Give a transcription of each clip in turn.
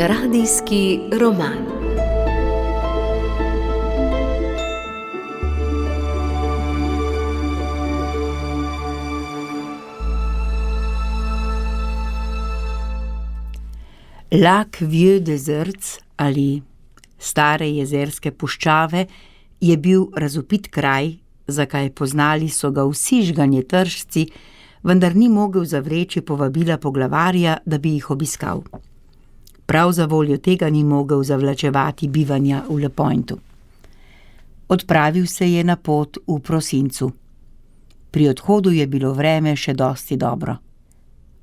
Radijski roman. Lac Vieux Deserts ali Stare jezerske puščave je bil razvpit kraj, za kaj poznali so ga vsi žganjetržci, vendar ni mogel zavreči povabila poglavarja, da bi jih obiskal. Prav zavoljo tega ni mogel zavlačevati bivanja v Le Pointu. Odpravil se je na pot v prosincu. Pri odhodu je bilo vreme še dosti dobro.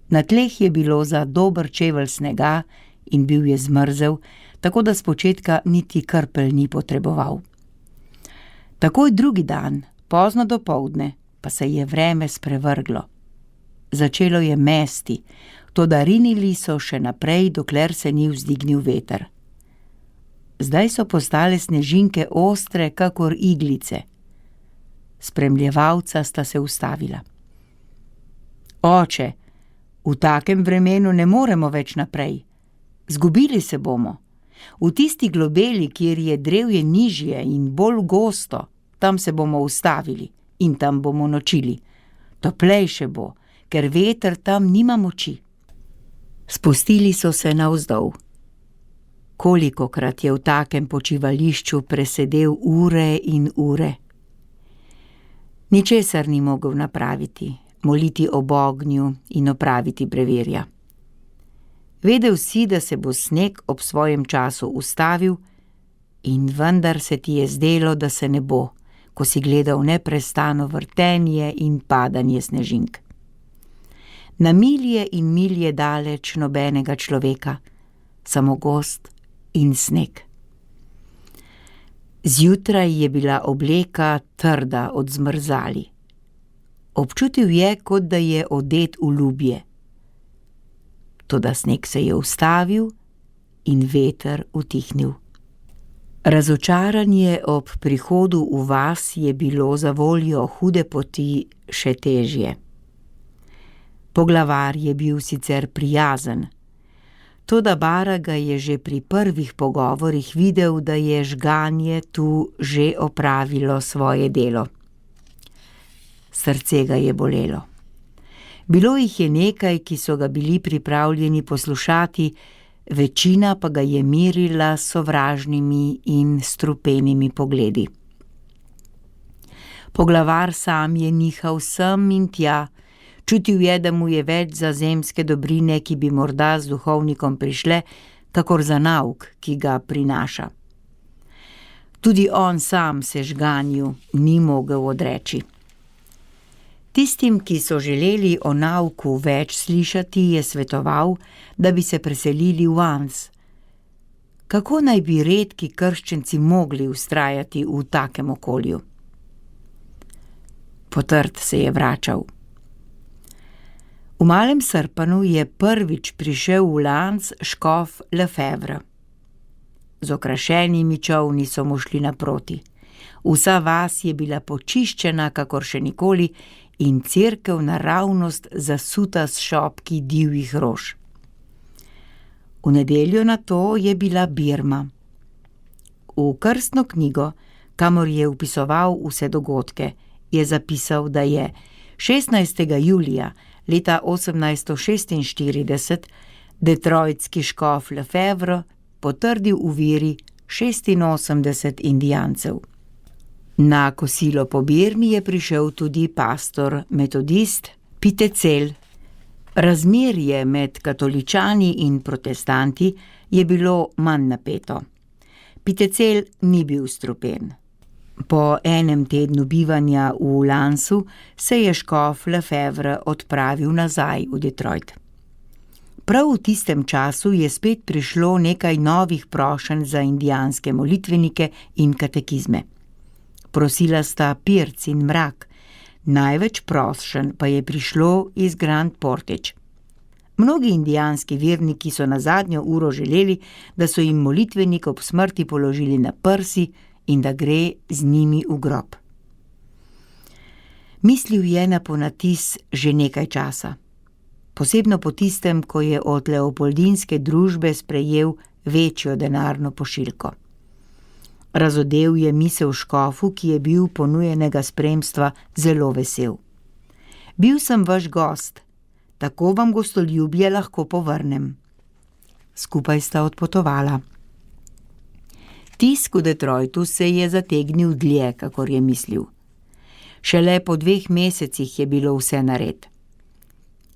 Na tleh je bilo za dober čevelj snega in bil je zmrzel, tako da spočetka niti krpelj ni potreboval. Takoj drugi dan, pozno dopoldne, pa se je vreme sprevrglo. Začelo je mesti, toda rinili so še naprej, dokler se ni vzdignil veter. Zdaj so postale snežinke ostre kakor iglice. Spremljevalca sta se ustavila. Oče, v takem vremenu ne moremo več naprej. Zgubili se bomo. V tisti globeli, kjer je drevje nižje in bolj gosto, tam se bomo ustavili in tam bomo nočili. Toplejše bo, ker veter tam nima moči. Spustili so se navzdol. Kolikokrat je v takem počivališču presedel ure in ure. Ničesar ni mogel napraviti, moliti ob ognju in opraviti brevirja. Vedel si, da se bo sneg ob svojem času ustavil, in vendar se ti je zdelo, da se ne bo, ko si gledal neprestano vrtenje in padanje snežink. Na milje in milje daleč nobenega človeka, samo gozd in sneg. Zjutraj je bila obleka trda od zmrzali. Občutil je, kot da je odet v lubje. Toda sneg se je ustavil in veter utihnil. Razočaranje ob prihodu v vas je bilo zavoljo hude poti še težje. Poglavar je bil sicer prijazen, toda Baraga je že pri prvih pogovorih videl, da je žganje tu že opravilo svoje delo. Srce ga je bolelo. Bilo jih je nekaj, ki so ga bili pripravljeni poslušati, večina pa ga je mirila s sovražnimi in strupenimi pogledi. Poglavar sam je nihal sem in tja, čutil je, da mu je več za zemske dobrine, ki bi morda z duhovnikom prišle, kakor za nauk, ki ga prinaša. Tudi on sam se žganju ni mogel odreči. Tistim, ki so želeli o nauku več slišati, je svetoval, da bi se preselili v Ans. Kako naj bi redki krščenci mogli vztrajati v takem okolju? Potrt se je vračal. V Malem Srpanu je prvič prišel v Lans škof Lefevre. Z okrašenimi čolni so mu šli naproti. Vsa vas je bila počiščena, kakor še nikoli, in cerkev naravnost zasuta s šopki divjih rož. V nedeljo na to je bila Birma. V krstno knjigo, kamor je vpisoval vse dogodke, je zapisal, da je 16. julija leta 1846 detroitski škof Lefevre potrdil v veri 86 indijancev. Na kosilo po Birmi je prišel tudi pastor metodist Pitecel. Razmerje med katoličani in protestanti je bilo manj napeto. Pitecel ni bil strupen. Po enem tednu bivanja v Lansu se je škof Lefevre odpravil nazaj v Detroit. Prav v tistem času je spet prišlo nekaj novih prošenj za indijanske molitvenike in katekizme. Prosila sta Pirc in Mrak, največ prošenj pa je prišlo iz Grand Portage. Mnogi indijanski verniki so na zadnjo uro želeli, da so jim molitvenik ob smrti položili na prsi in da gre z njimi v grob. Mislil je na ponatis že nekaj časa. Posebno po tistem, ko je od leopoldinske družbe sprejel večjo denarno pošiljko. Razodel je misel škofu, ki je bil ponujenega spremstva zelo vesel. Bil sem vaš gost, tako vam gostoljubje lahko povrnem. Skupaj sta odpotovala. Tisk v Detroitu se je zategnil dlje, kakor je mislil. Šele po 2 mesecih je bilo vse nared.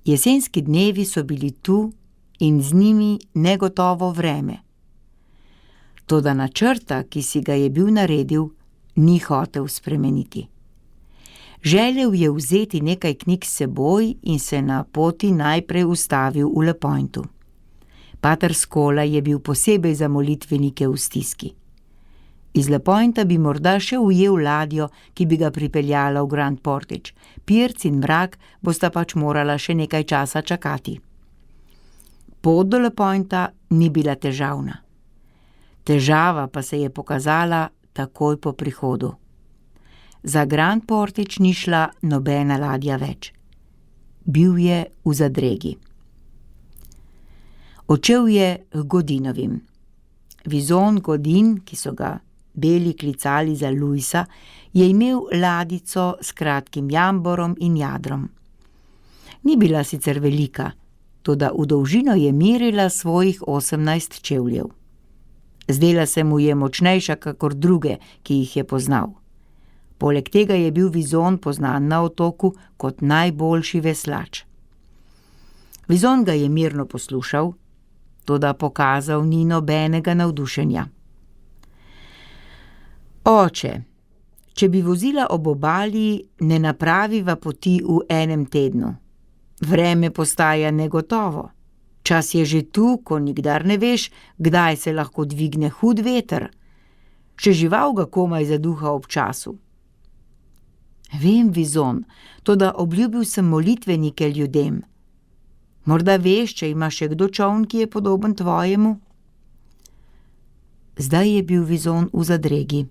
Jesenski dnevi so bili tu in z njimi negotovo vreme. Toda načrta, ki si ga je bil naredil, ni hotel spremeniti. Želel je vzeti nekaj knjig s seboj in se na poti najprej ustavil v Le Pointu. Pater Scola je bil posebej za molitvenike v stiski. Iz Le Pointa bi morda še ujel ladjo, ki bi ga pripeljala v Grand Portage. Pirc in mrak bosta pač morala še nekaj časa čakati. Pot do Le Pointa ni bila težavna. Težava pa se je pokazala takoj po prihodu. Za Grand Portage ni šla nobena ladja več. Bil je v zadregi. Odšel je k Godinovim. Vizon Godin, ki so ga beli klicali za Luisa, je imel ladico s kratkim jamborom in jadrom. Ni bila sicer velika, toda v dolžino je merila svojih 18 čevljev. Zdela se mu je močnejša kakor druge, ki jih je poznal. Poleg tega je bil Vizon poznan na otoku kot najboljši veslač. Vizon ga je mirno poslušal, toda pokazal ni nobenega navdušenja. Oče, če bi vozila ob obali, ne napraviva poti v enem tednu. Vreme postaja negotovo. Čas je že tu, ko nikdar ne veš, kdaj se lahko dvigne hud veter. Še žival ga komaj zaduha ob času. Vem, Vizon, toda obljubil sem molitvenike ljudem. Morda veš, če ima še kdo čoln, ki je podoben tvojemu? Zdaj je bil Vizon v zadregi.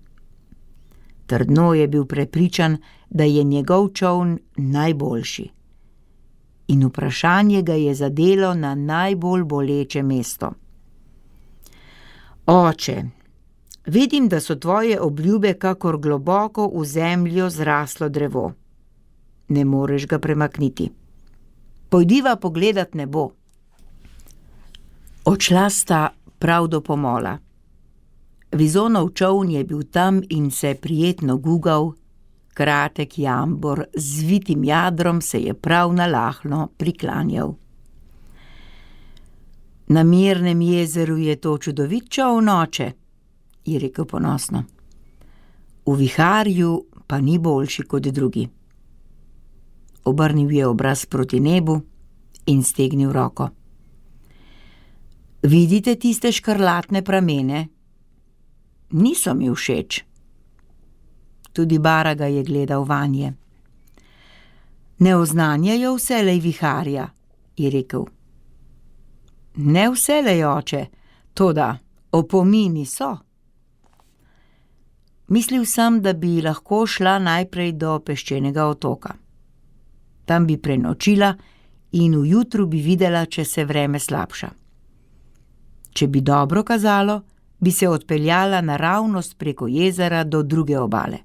Trdno je bil prepričan, da je njegov čoln najboljši. In vprašanje ga je zadelo na najbolj boleče mesto. Oče, vidim, da so tvoje obljube kakor globoko v zemljo zraslo drevo. Ne moreš ga premakniti. Pojdiva pogledat nebo. Odšla sta prav do pomola. Vizonov čoln je bil tam in se prijetno gugal, kratek jambor z zvitim jadrom se je prav nalahno priklanjal. Na mirnem jezeru je to čudovit čoln, oče, je rekel ponosno. V viharju pa ni boljši kot drugi. Obrnil je obraz proti nebu in stegnil roko. Vidite tiste škrlatne pramene? Niso mi všeč. Tudi Baraga je gledal vanje. Ne oznanjajo vselej viharja, je rekel. Ne vselej, oče, toda opomini so. Mislil sem, da bi lahko šla najprej do peščenega otoka. Tam bi prenočila in ujutru bi videla, če se vreme slabša. Če bi dobro kazalo, bi se odpeljala naravnost preko jezera do druge obale.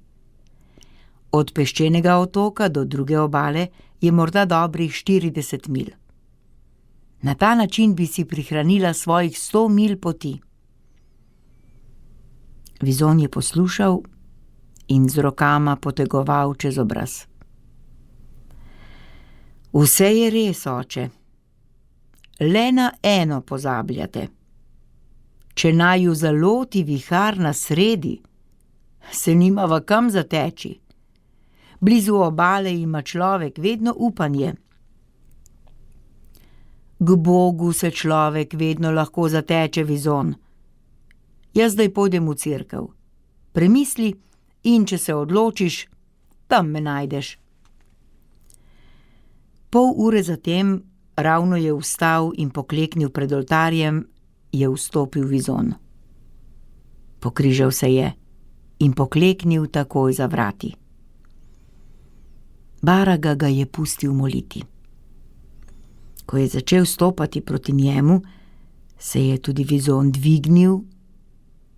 Od peščenega otoka do druge obale je morda dobrih 40 milj. Na ta način bi si prihranila svojih 100 milj poti. Vizon je poslušal in z rokama potegoval čez obraz. Vse je res, oče. Le na eno pozabljate. Če naju zaloti vihar na sredi, se nimava kam zateči. Blizu obale ima človek vedno upanje. K Bogu se človek vedno lahko zateče, Vizon. Jaz zdaj pojdem v cerkev. Premisli in če se odločiš, tam me najdeš. Pol ure zatem, ravno je vstal in pokleknil pred oltarjem, je vstopil Vizon. Pokrižal se je in pokleknil takoj za vrati. Baraga ga je pustil moliti. Ko je začel stopati proti njemu, se je tudi Vizon dvignil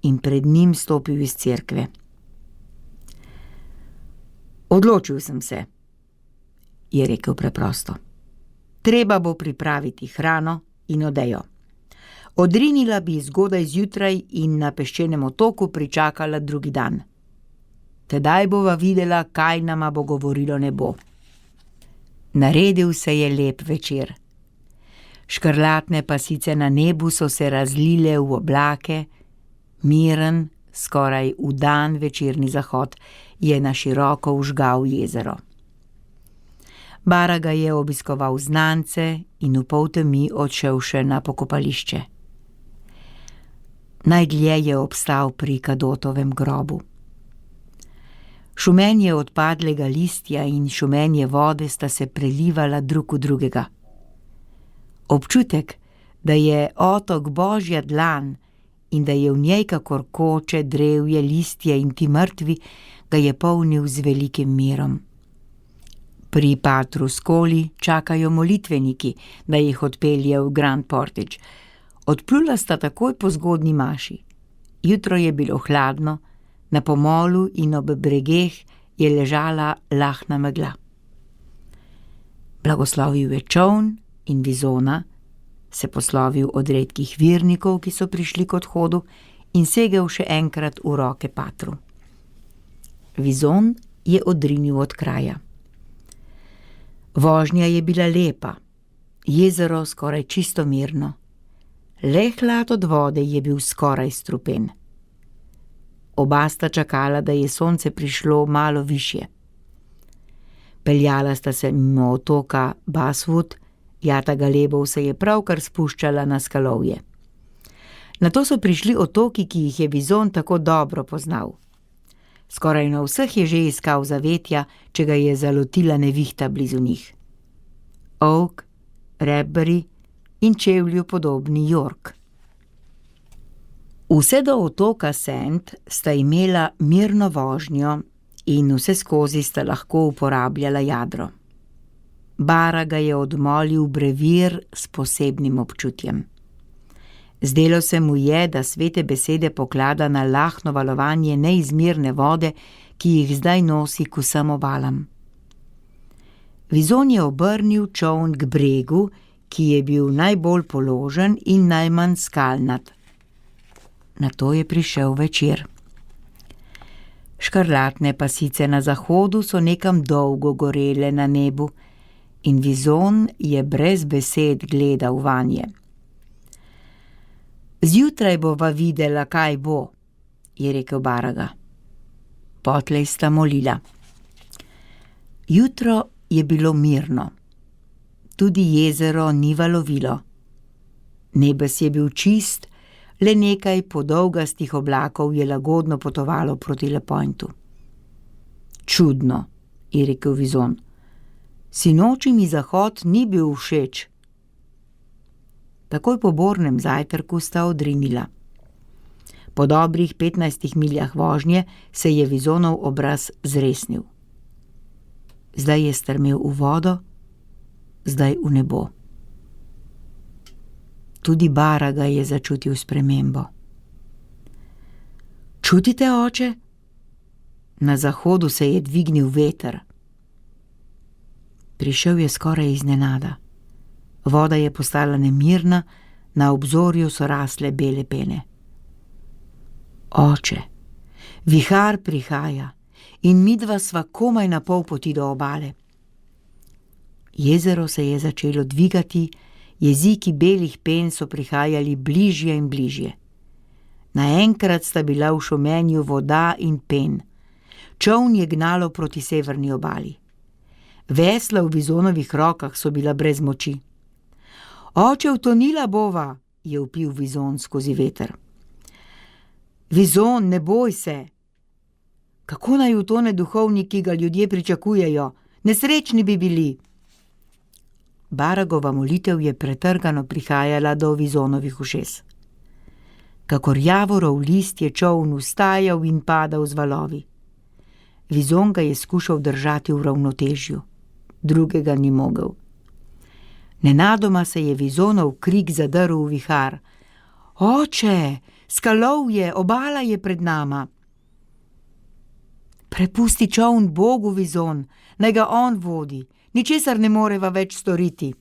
in pred njim stopil iz cerkve. Odločil sem se, je rekel preprosto. Treba bo pripraviti hrano in odejo. Odrinila bi zgodaj zjutraj in na peščenem otoku pričakala drugi dan. Tedaj bova videla, kaj nama bo govorilo nebo. Naredil se je lep večer. Škrlatne pasice na nebu so se razlile v oblake, miren, skoraj vdan večerni zahod je na široko vžgal jezero. Baraga je obiskoval znance in v poltemi odšel še na pokopališče. Najdlje je obstal pri Kadotovem grobu. Šumenje odpadlega listja in šumenje vode sta se prelivala drug v drugega. Občutek, da je otok božja dlan in da je v njej kakor koče, drevje, listje in ti mrtvi, ga je polnil z velikim mirom. Pri Patru Skoli čakajo molitveniki, da jih odpelje v Grand Portage. Odplula sta takoj po zgodnji maši. Jutro je bilo hladno, na pomolu in ob bregeh je ležala lahna megla. Blagoslovil je čoln in Vizona, se poslovil od redkih vernikov, ki so prišli k odhodu, in segel še enkrat v roke Patru. Vizon je odrinil od kraja. Vožnja je bila lepa, jezero skoraj čisto mirno. Le hlad od vode je bil skoraj strupen. Oba sta čakala, da je sonce prišlo malo višje. Peljala sta se mimo otoka Basswood, jata galebov se je pravkar spuščala na skalovje. Nato so prišli otoki, ki jih je Vizon tako dobro poznal. Skoraj na vseh je že iskal zavetja, če ga je zalotila nevihta blizu njih. Oak, Redbury in čevlju podobni York. Vse do otoka Sand sta imela mirno vožnjo in vse skozi sta lahko uporabljala jadro. Baraga je odmolil brevir s posebnim občutjem. Zdelo se mu je, da svete besede poklada na lahno valovanje neizmirne vode, ki jih zdaj nosi k vsem obalam. Vizon je obrnil čoln k bregu, ki je bil najbolj položen in najmanj skalnat. Nato je prišel večer. Škrlatne pasice na zahodu so nekam dolgo gorele na nebu in Vizon je brez besed gledal vanje. Zjutraj bova videla, kaj bo, je rekel Baraga. Potlej sta molila. Jutro je bilo mirno. Tudi jezero ni valovilo. Nebes je bil čist, le nekaj podolgastih oblakov je lagodno potovalo proti Le Pointu. Čudno, je rekel Vizon. Sinoči mi zahod ni bil všeč. Takoj po bornem zajtrku sta odrinila. Po dobrih 15 miljah vožnje se je Vizonov obraz zresnil. Zdaj je strmel v vodo, zdaj v nebo. Tudi Baraga je začutil spremembo. Čutite, oče? Na zahodu se je dvignil veter. Prišel je skoraj iznenada. Voda je postala nemirna, na obzorju so rasle bele pene. Oče, vihar prihaja in midva sva komaj na pol poti do obale. Jezero se je začelo dvigati, jeziki belih pen so prihajali bližje in bližje. Naenkrat sta bila v šumenju voda in pen. Čoln je gnalo proti severni obali. Vesla v Vizonovih rokah so bila brez moči. Oče, utonila bova, je vpil Vizon skozi veter. Vizon, ne boj se. Kako naj utone duhovnik, ki ga ljudje pričakujejo? Nesrečni bi bili. Baragova molitev je pretrgano prihajala do Vizonovih ušes. Kakor javorov list je čoln vstajal in padal z valovi. Vizon ga je skušal držati v ravnotežju. Drugega ni mogel. Nenadoma se je Vizonov krik zadrl v vihar. Oče, skalovje, obala je pred nama. Prepusti čoln Bogu, Vizon, naj ga on vodi, ničesar ne moreva več storiti.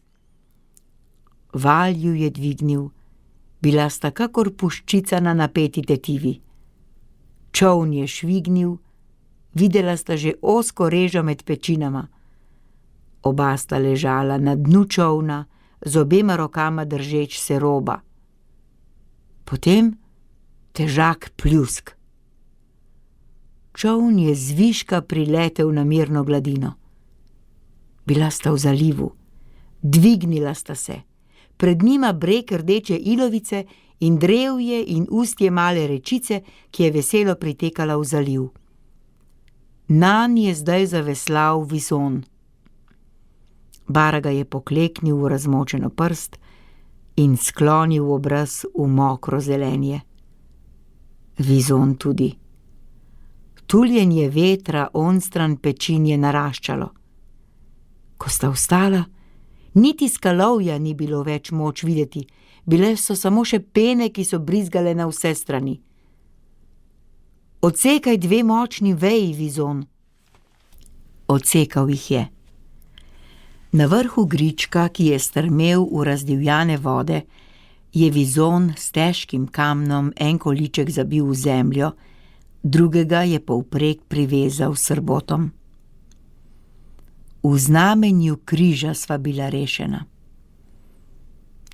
Val ju je dvignil, bila sta kakor puščica na napeti tetivi. Čoln je švignil, videla sta že ozko režo med pečinama. Oba sta ležala na dnu čolna, z obema rokama držeč se roba. Potem težak pljusk. Čoln je zviška priletel na mirno gladino. Bila sta v zalivu, dvignila sta se, pred njima breg rdeče ilovice in drevje in ustje male rečice, ki je veselo pritekala v zaliv. Nanj je zdaj zaveslal Vizon. Baraga je pokleknil v razmočeno prst in sklonil obraz v mokro zelenje. Vizon tudi. Tuljenje vetra onstran pečin je naraščalo. Ko sta vstala, niti skalovja ni bilo več moč videti, bile so samo še pene, ki so brizgale na vse strani. Odsekaj 2 močni veji, Vizon. Odsekal jih je. Na vrhu grička, ki je strmel v razdivjane vode, je Vizon s težkim kamnom en količek zabil v zemljo, drugega je povprek privezal s srbotom. V znamenju križa sva bila rešena.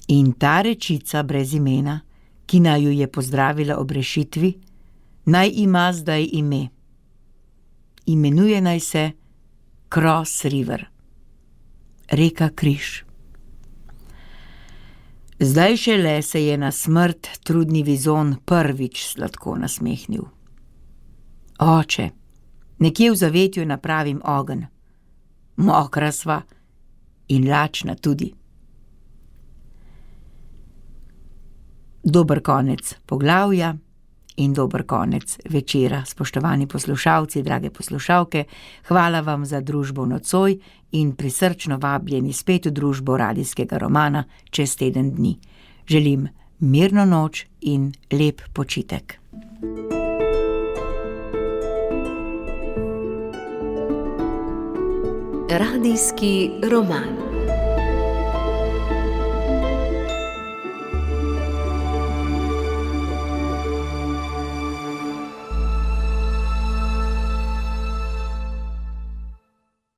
In ta rečica brez imena, ki naju je pozdravila ob rešitvi, naj ima zdaj ime. Imenuje naj se Cross River. Reka Križ. Zdaj šele se je na smrt trudni Vizon prvič sladko nasmehnil. Oče, nekje v zavetju napravim ogenj. Mokra sva in lačna tudi. Dober konec poglavja in dober konec večera, spoštovani poslušalci, drage poslušalke. Hvala vam za družbo nocoj in prisrčno vabljeni spet v družbo radijskega romana čez teden dni. Želim mirno noč in lep počitek. Radijski roman.